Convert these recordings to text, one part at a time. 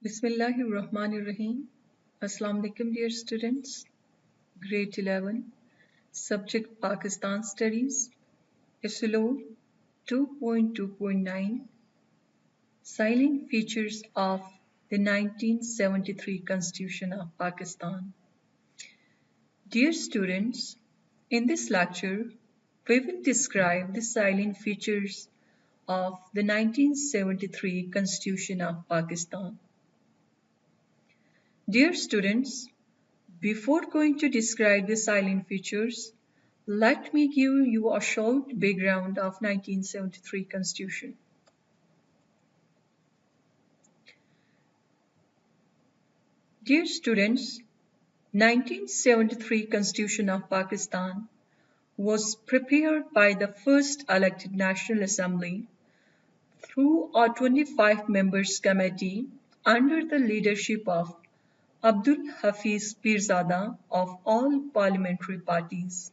Bismillahirrahmanirrahim. Assalamu alaikum dear students. Grade 11. Subject Pakistan Studies. Episode 2.2.9. Salient Features of the 1973 Constitution of Pakistan. Dear students, in this lecture, we will describe the salient features of the 1973 Constitution of Pakistan. Dear students, before going to describe the salient features, let me give you a short background of 1973 Constitution. Dear students, 1973 Constitution of Pakistan was prepared by the first elected National Assembly through a 25 members committee under the leadership of Abdul Hafiz Pirzada of all parliamentary parties.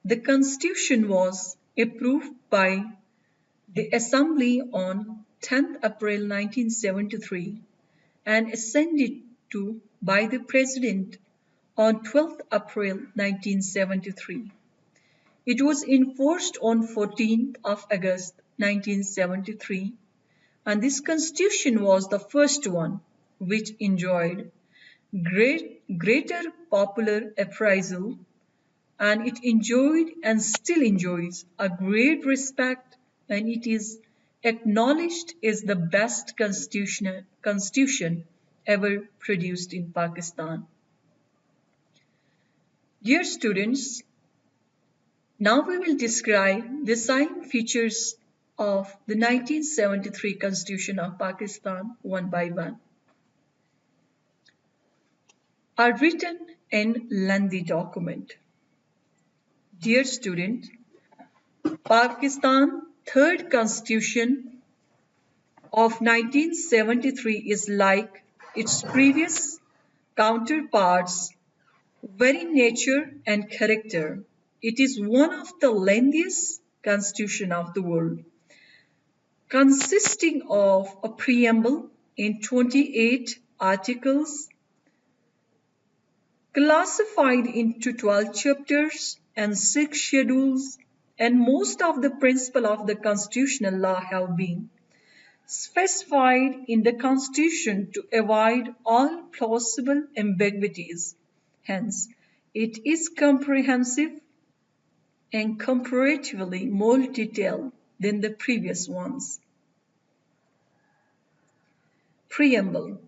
The Constitution was approved by the Assembly on 10th April 1973 and ascended to by the President on 12th April 1973. It was enforced on 14th of August 1973, and this Constitution was the first one which enjoyed greater popular appraisal, and it enjoyed and still enjoys a great respect, and it is acknowledged as the best constitution ever produced in Pakistan. Dear students, now we will describe the salient features of the 1973 Constitution of Pakistan one by one. A written and lengthy document. Dear student, Pakistan's third constitution of 1973 is like its previous counterparts, very nature and character. It is one of the lengthiest constitution of the world, consisting of a preamble in 28 articles, classified into 12 chapters and 6 schedules, and most of the principles of the constitutional law have been specified in the Constitution to avoid all plausible ambiguities. Hence, it is comprehensive and comparatively more detailed than the previous ones. Preamble.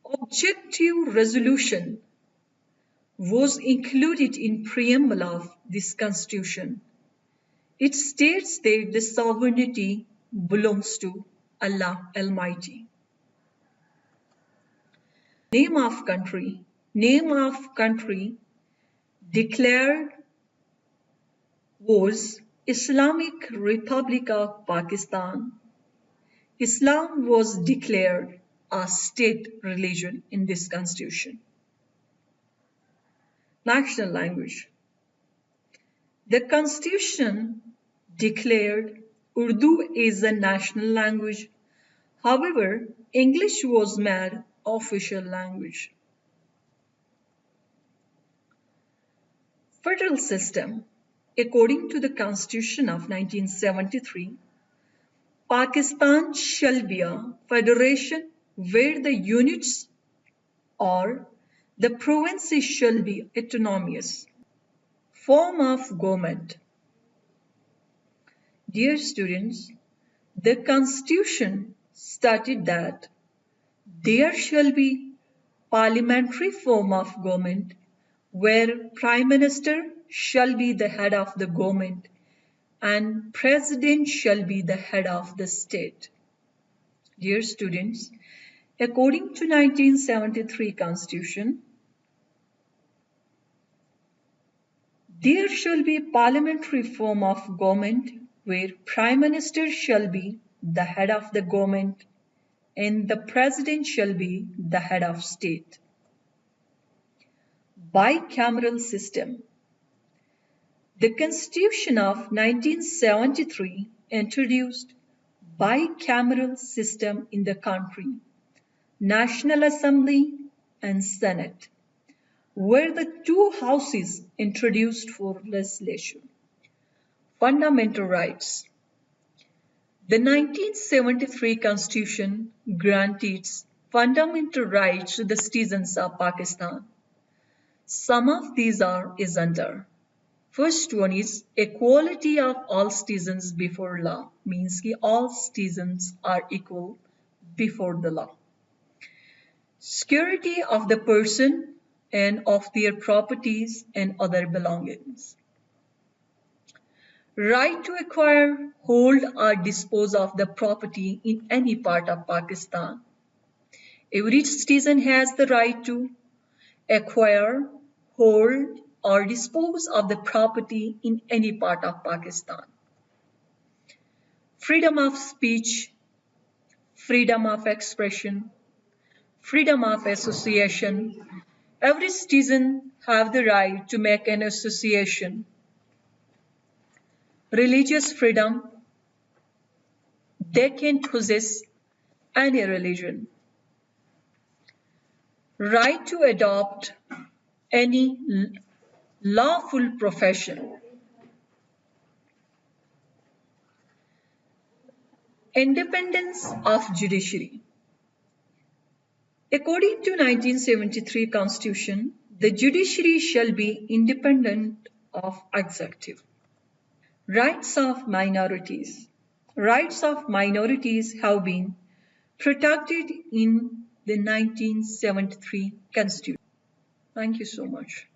Objective resolution was included in preamble of this Constitution. It states that the sovereignty belongs to Allah Almighty. Name of country. Name of country declared was Islamic Republic of Pakistan. Islam was declared a state religion in this Constitution. National language. The Constitution declared Urdu as a national language. However, English was made official language. Federal system. According to the Constitution of 1973, Pakistan shall be a federation where the units or the provinces shall be autonomous. Form of government. Dear students, the Constitution stated that there shall be parliamentary form of government where Prime Minister shall be the head of the government and President shall be the head of the state. Dear students, according to 1973 Constitution, there shall be parliamentary form of government where Prime Minister shall be the head of the government and the President shall be the head of state. Bicameral system. The Constitution of 1973 introduced bicameral system in the country, National Assembly and Senate, were the two houses introduced for legislation. Fundamental rights. The 1973 Constitution granted fundamental rights to the citizens of Pakistan. Some of these are as under. First one is equality of all citizens before law, means that all citizens are equal before the law. Security of the person and of their properties and other belongings. Right to acquire, hold or dispose of the property in any part of Pakistan. Every citizen has the right to acquire, hold or dispose of the property in any part of Pakistan. Freedom of speech, freedom of expression, freedom of association. Every citizen have the right to make an association. Religious freedom, they can possess any religion. Right to adopt any lawful profession. Independence of judiciary. According to 1973 Constitution, the judiciary shall be independent of executive. Rights of minorities. Rights of minorities have been protected in the 1973 Constitution. Thank you so much.